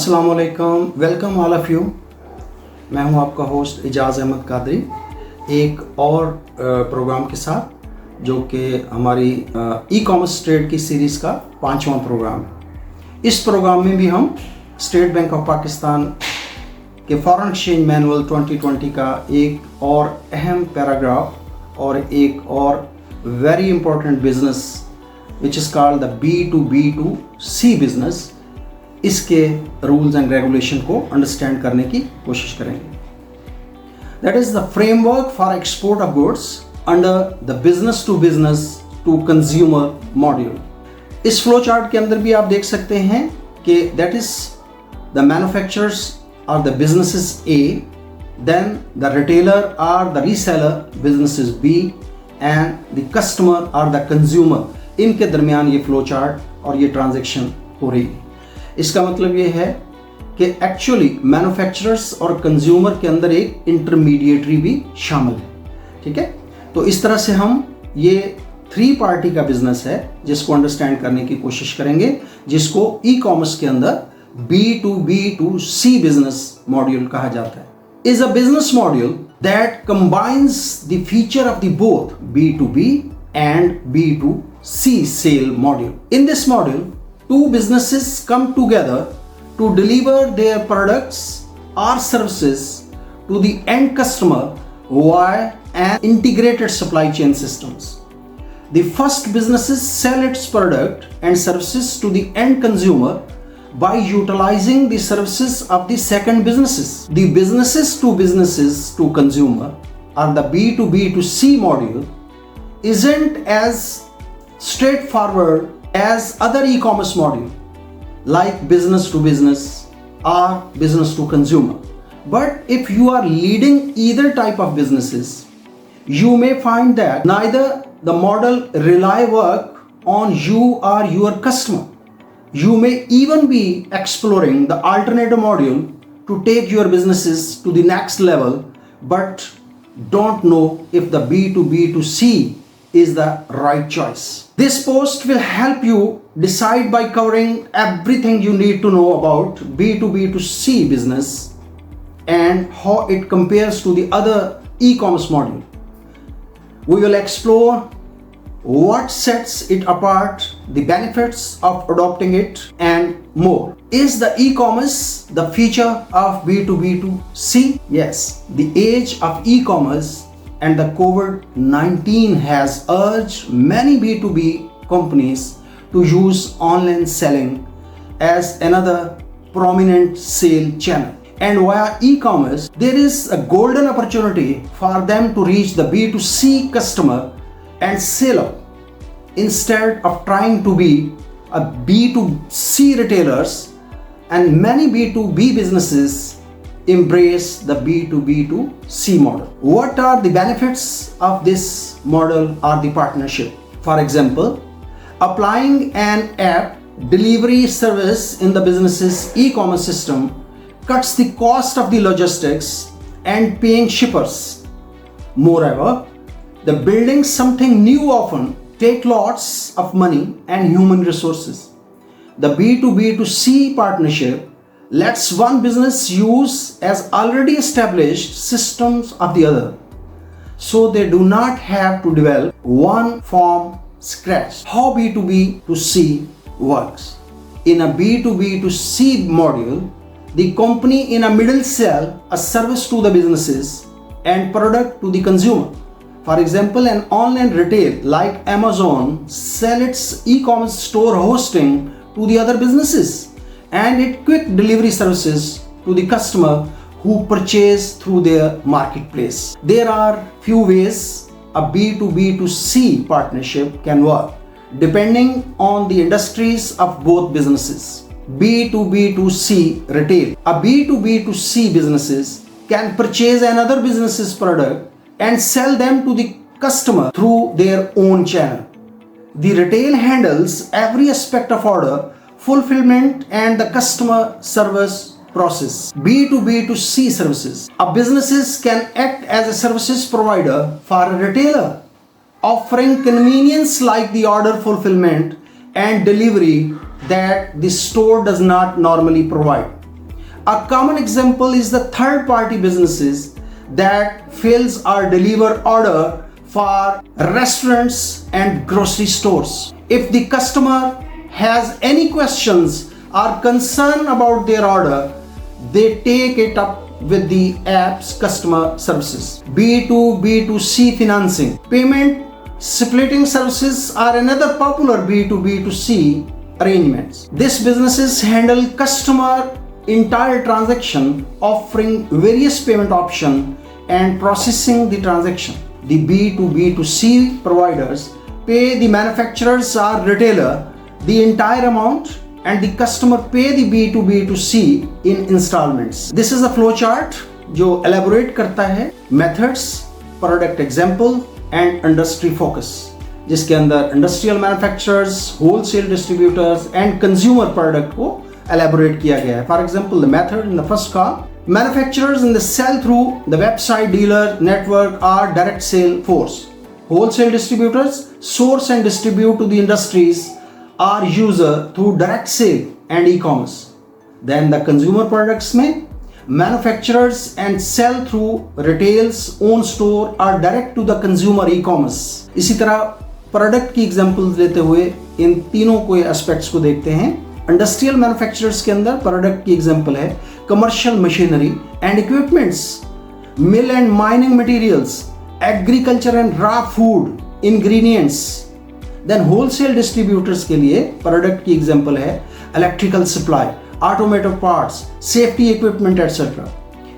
अस्सलाम वालेकुम, welcome all of you. मैं हूं आपका होस्ट इजाज़ अहमद कादरी, एक और प्रोग्राम के साथ जो कि हमारी ई कॉमर्स ट्रेड की सीरीज़ का 5वां प्रोग्राम है। इस प्रोग्राम में भी हम स्टेट बैंक ऑफ पाकिस्तान के फॉरेन एक्सचेंज मैनुअल 2020 का एक और अहम पैराग्राफ और एक और very important business which is called the B2B2C business, इसके रूल्स एंड रेगुलेशन को अंडरस्टैंड करने की कोशिश करेंगे। That is the framework for export of goods under the business to consumer module. इस फ्लो चार्ट के अंदर भी आप देख सकते हैं कि that is the manufacturers are the businesses A, then the retailer are the reseller businesses B and the customer are the consumer. इनके दरमियान ये फ्लो चार्ट और ये ट्रांजैक्शन हो रही है। इसका मतलब ये है कि एक्चुअली मैन्युफैक्चरर्स और कंज्यूमर के अंदर एक इंटरमीडिएटरी भी शामिल है। ठीक है, तो इस तरह से हम ये 3 पार्टी का बिजनेस है जिसको अंडरस्टैंड करने की कोशिश करेंगे, जिसको ई कॉमर्स के अंदर B2B2C बिजनेस मॉड्यूल कहा जाता है। Is a business module that combines the feature of the both B2B and B2C sale module. In this module, two businesses come together to deliver their products or services to the end customer via an integrated supply chain systems. The first businesses sell its product and services to the end consumer by utilizing the services of the second businesses. The businesses to consumer or the B2B2C module isn't as straightforward as other e-commerce module like business to business or business to consumer. But if you are leading either type of businesses, you may find that neither the model rely work on you or your customer. You may even be exploring the alternative module to take your businesses to the next level, but don't know if the B2B2C is the right choice. This post will help you decide by covering everything you need to know about B2B2C business and how it compares to the other e-commerce module. We will explore what sets it apart, the benefits of adopting it, and more. Is the e-commerce the future of B2B2C? Yes, the age of e-commerce and the COVID-19 has urged many B2B companies to use online selling as another prominent sale channel. And via e-commerce, there is a golden opportunity for them to reach the B2C customer and sell up instead of trying to be a B2C retailers, and many B2B businesses embrace the B2B2C model. What are the benefits of this model or the partnership? For example, applying an app delivery service in the business's e-commerce system cuts the cost of the logistics and paying shippers. Moreover, the building something new often take lots of money and human resources. The B2B2C partnership lets one business use as already established systems of the other, so they do not have to develop one from scratch. How B2B2C works? In a B2B2C module, the company in a middle sell a service to the businesses and product to the consumer. For example, an online retail like Amazon sell its e-commerce store hosting to the other businesses and it quick delivery services to the customer who purchase through their marketplace. There are few ways a B2B2C partnership can work depending on the industries of both businesses. B2B2C retail. A B2B2C businesses can purchase another business's product and sell them to the customer through their own channel. The retail handles every aspect of order, fulfillment and the customer service process. B2B2C services. A businesses can act as a services provider for a retailer, offering convenience like the order fulfillment and delivery that the store does not normally provide. A common example is the third party businesses that fills or deliver order for restaurants and grocery stores. If the customer has any questions or concern about their order, they take it up with the app's customer services. B2B2C financing. Payment splitting services are another popular B2B2C arrangements. These businesses handle customer entire transaction, offering various payment options and processing the transaction. The B2B2C providers pay the manufacturers or retailer the entire amount and the customer pay the B2B2C in installments. This is a flow chart जो elaborate करता है methods, product example and industry focus, जिसके अंदर industrial manufacturers, wholesale distributors and consumer product को elaborate किया गया है. For example, the method in the first column, manufacturers in the sell through the website, dealer network or direct sale force. Wholesale distributors source and distribute to the industries or user through direct sale and e-commerce. Then the consumer products में manufacturers and sell through retail's own store or direct to the consumer e-commerce. इसी तरह product की examples लेते हुए इन तीनों को aspects को देखते हैं. इंडस्ट्रियल मैन्युफैक्चरर्स के अंदर प्रोडक्ट की एग्जांपल है commercial machinery and equipments, mill and mining materials, agriculture and raw food ingredients. Then wholesale distributors के लिए प्रोडक्ट की एग्जांपल है electrical supply, automotive parts, safety equipment etcetera.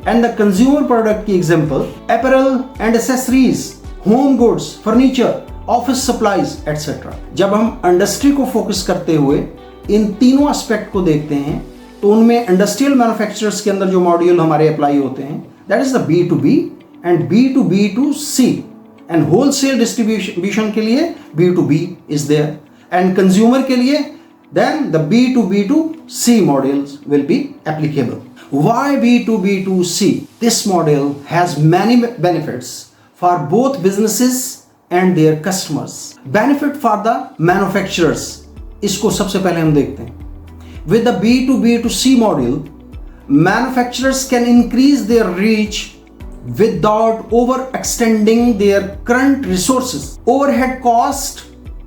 And the consumer product की example apparel and accessories, home goods, furniture, office supplies etcetera. जब हम industry को focus करते हुए इन तीनों एस्पेक्ट को देखते हैं तो उनमें इंडस्ट्रियल मैन्युफैक्चरर्स के अंदर जो मॉड्यूल हमारे अप्लाई होते हैं that is the B2B and B2B2C. And wholesale distribution के लिए B2B is there and consumer के लिए then the B2B2C modules will be applicable. Why B2B2C? This model has many benefits for both businesses and their customers. Benefit for the manufacturers. इसको सबसे पहले हम देखते हैं. With the B2B2C model, manufacturers can increase their reach without overextending their current resources. Overhead cost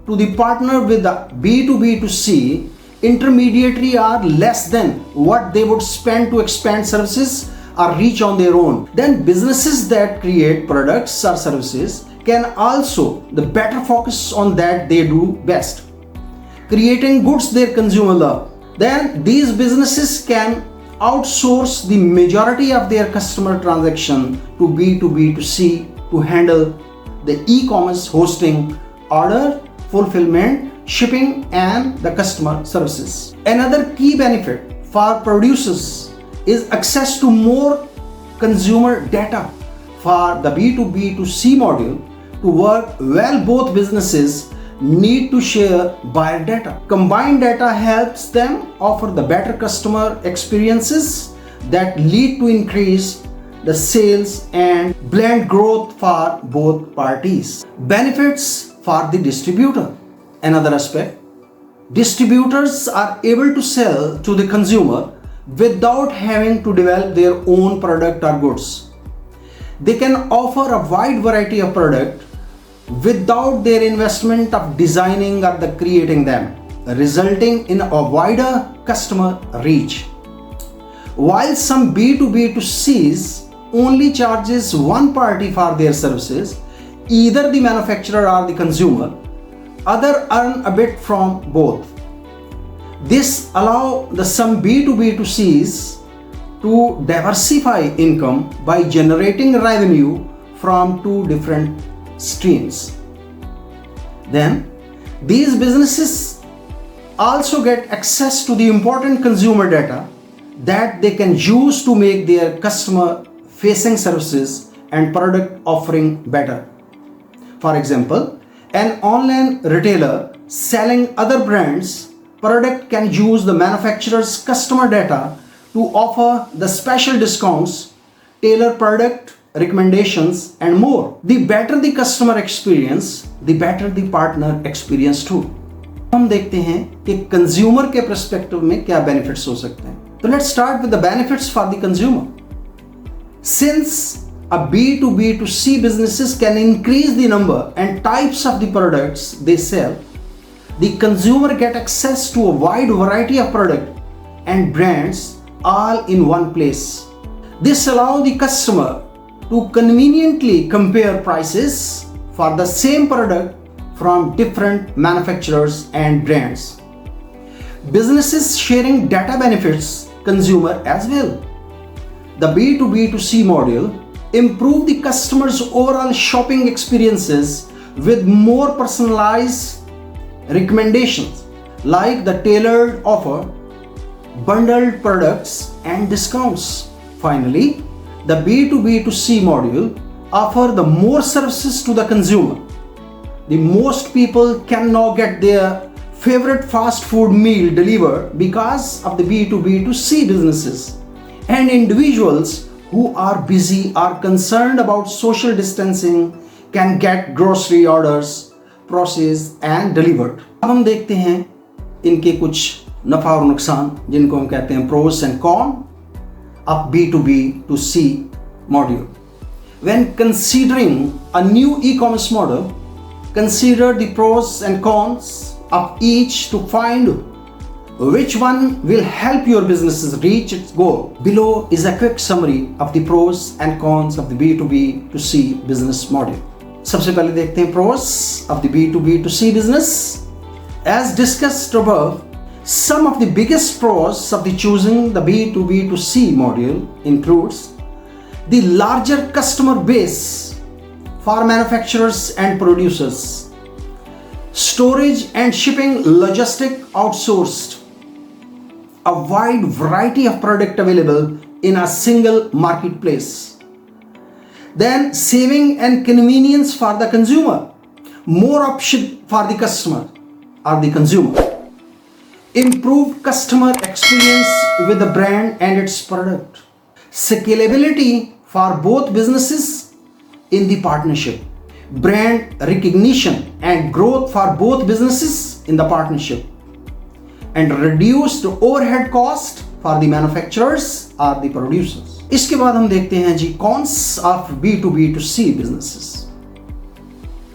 to the partner with the B2B2C intermediary are less than what they would spend to expand services or reach on their own. Then businesses that create products or services can also the better focus on that they do best, creating goods their consumer love. Then these businesses can outsource the majority of their customer transaction to B2B2C to handle the e-commerce hosting, order fulfillment, shipping and the customer services. Another key benefit for producers is access to more consumer data. For the B2B2C module to work well, both businesses need to share buyer data. Combined data helps them offer the better customer experiences that lead to increase the sales and blend growth for both parties. Benefits for the distributor. Another aspect, distributors are able to sell to the consumer without having to develop their own product or goods. They can offer a wide variety of product without their investment of designing or the creating them, resulting in a wider customer reach. While some B2B2Cs only charges one party for their services, either the manufacturer or the consumer, other earn a bit from both. This allows the some B2B2Cs to diversify income by generating revenue from two different streams. Then these businesses also get access to the important consumer data that they can use to make their customer facing services and product offering better. For example, an online retailer selling other brands product can use the manufacturer's customer data to offer the special discounts, tailor product recommendations and more. The better the customer experience, the better the partner experience too. हम देखते हैं कि consumer के perspective में क्या benefits हो सकते हैं. So let's start with the benefits for the consumer. Since a B2B2C businesses can increase the number and types of the products they sell, the consumer get access to a wide variety of products and brands all in one place. This allows the customer to conveniently compare prices for the same product from different manufacturers and brands. Businesses sharing data benefits consumer as well. The B2B2C model improve the customer's overall shopping experiences with more personalized recommendations like the tailored offer, bundled products and discounts. Finally, the B2B2C module offer the more services to the consumer. The most people can now get their favorite fast food meal delivered because of the B2B2C businesses, and individuals who are busy or concerned about social distancing can get grocery orders processed and delivered. अब हम देखते हैं इनके कुछ नफा और नुकसान जिनको हम कहते हैं pros and cons of B2B2C module. When considering a new e-commerce model, consider the pros and cons of each to find which one will help your business reach its goal. Below is a quick summary of the pros and cons of the B2B2C business model. सबसे पहले देखते हैं pros of the B2B2C business. As discussed above, some of the biggest pros of the choosing the B2B2C module includes the larger customer base for manufacturers and producers, storage and shipping logistic outsourced, a wide variety of product available in a single marketplace. Then saving and convenience for the consumer, more option for the customer or the consumer. Improved customer experience with the brand and its product. Scalability for both businesses in the partnership. Brand recognition and growth for both businesses in the partnership. And reduced overhead cost for the manufacturers or the producers. इसके बाद हम देखते हैं जी cons of B2B2C businesses.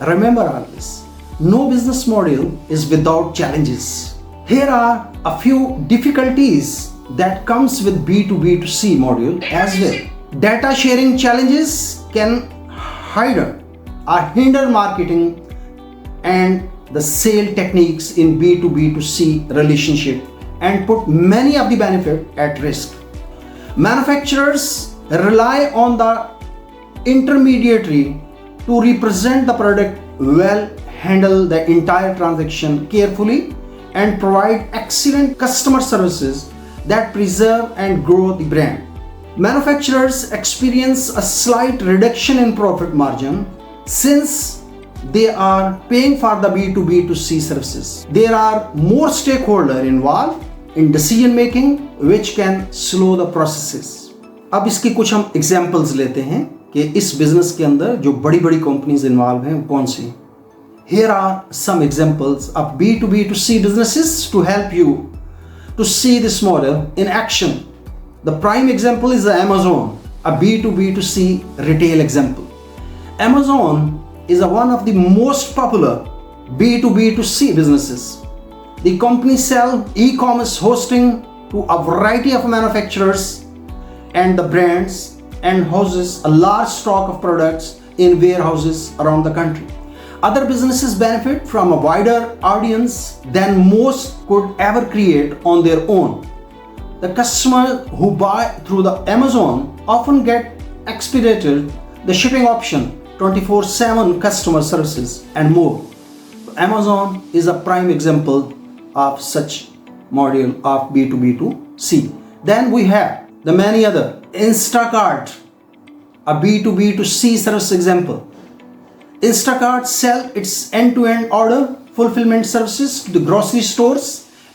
Remember always, no business model is without challenges. Here are a few difficulties that comes with B2B2C module as well. Data sharing challenges can hinder or hinder marketing and the sale techniques in B2B2C relationship and put many of the benefit at risk. Manufacturers rely on the intermediary to represent the product well, handle the entire transaction carefully, and provide excellent customer services that preserve and grow the brand. Manufacturers experience a slight reduction in profit margin since they are paying for the B2B2C services. There are more stakeholders involved in decision making which can slow the processes. अब इसकी कुछ हम examples लेते हैं कि इस business के अंदर जो बड़ी बड़ी कंपनीज इन्वॉल्व हैं कौन सी. Here are some examples of B2B2C businesses to help you to see this model in action. The prime example is Amazon, a B2B2C retail example. Amazon is one of the most popular B2B2C businesses. The company sells e-commerce hosting to a variety of manufacturers and the brands and houses a large stock of products in warehouses around the country. Other businesses benefit from a wider audience than most could ever create on their own. The customers who buy through the Amazon often get expedited the shipping option, 24/7 customer services and more. Amazon is a prime example of such module of B2B2C. Then we have the many other. Instacart, a B2B2C service example. Instacart sell its end-to-end order fulfillment services to the grocery stores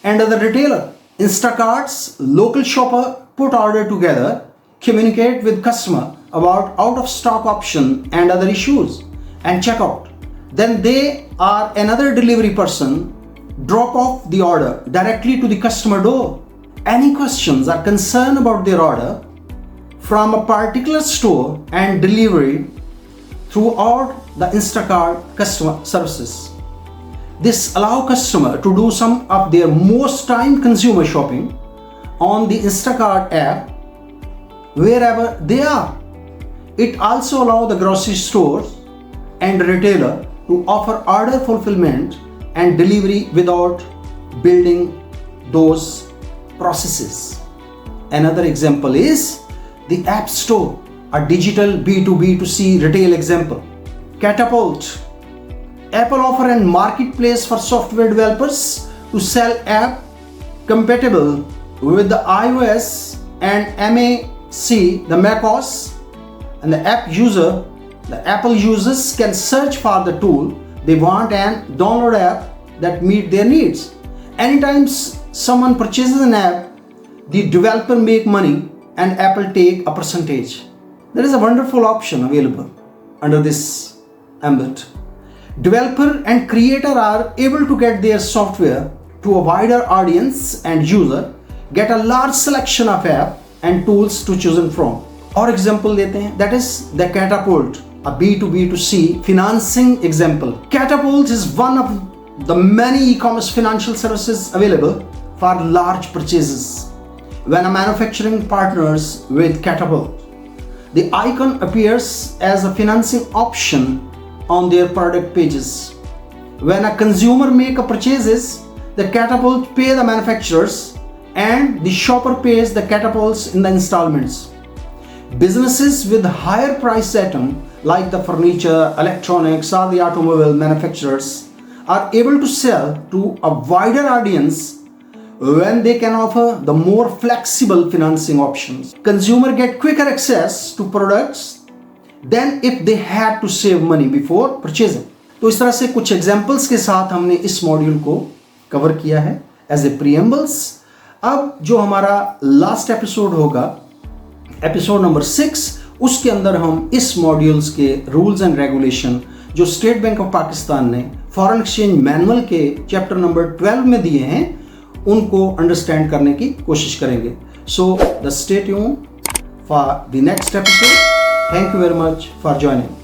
and other retailer. Instacart's local shopper put order together, communicate with customer about out of stock option and other issues and check out. Then they are another delivery person drop off the order directly to the customer door any questions or concern about their order from a particular store and delivery throughout the Instacart customer services. This allows customer to do some of their most time consumer shopping on the Instacart app wherever they are. It also allows the grocery stores and retailer to offer order fulfillment and delivery without building those processes. Another example is the App Store, a digital B2B2C retail example. Catapult, Apple offer a marketplace for software developers to sell app compatible with the iOS and Mac, the macOS, and the Apple users can search for the tool they want and download app that meet their needs. Anytime someone purchases an app, the developer make money and Apple take a percentage. There is a wonderful option available under this ambit. Developer and creator are able to get their software to a wider audience and user, get a large selection of app and tools to choose from. और example लेते हैं, that is the Catapult, a B2B2C financing example. Catapult is one of the many e-commerce financial services available for large purchases. When a manufacturing partners with Catapult, the icon appears as a financing option on their product pages. When a consumer make a purchases, the Catapult pay the manufacturers and the shopper pays the Catapults in the installments. Businesses with higher price item like the furniture, electronics or the automobile manufacturers are able to sell to a wider audience when they can offer the more flexible financing options. Consumer get quicker access to products than if they had to save money before purchasing. तो इस तरह से कुछ examples के साथ हमने इस module को कवर किया है एज ए प्रीएम्बल्स. अब जो हमारा लास्ट एपिसोड होगा, एपिसोड नंबर 6, उसके अंदर हम इस मॉड्यूल्स के रूल्स एंड रेगुलेशन जो स्टेट बैंक ऑफ पाकिस्तान ने फॉरेन एक्सचेंज मैनुअल के चैप्टर नंबर 12 में दिए हैं उनको अंडरस्टैंड करने की कोशिश करेंगे. So the stay tuned for the next episode. Thank you very much for joining.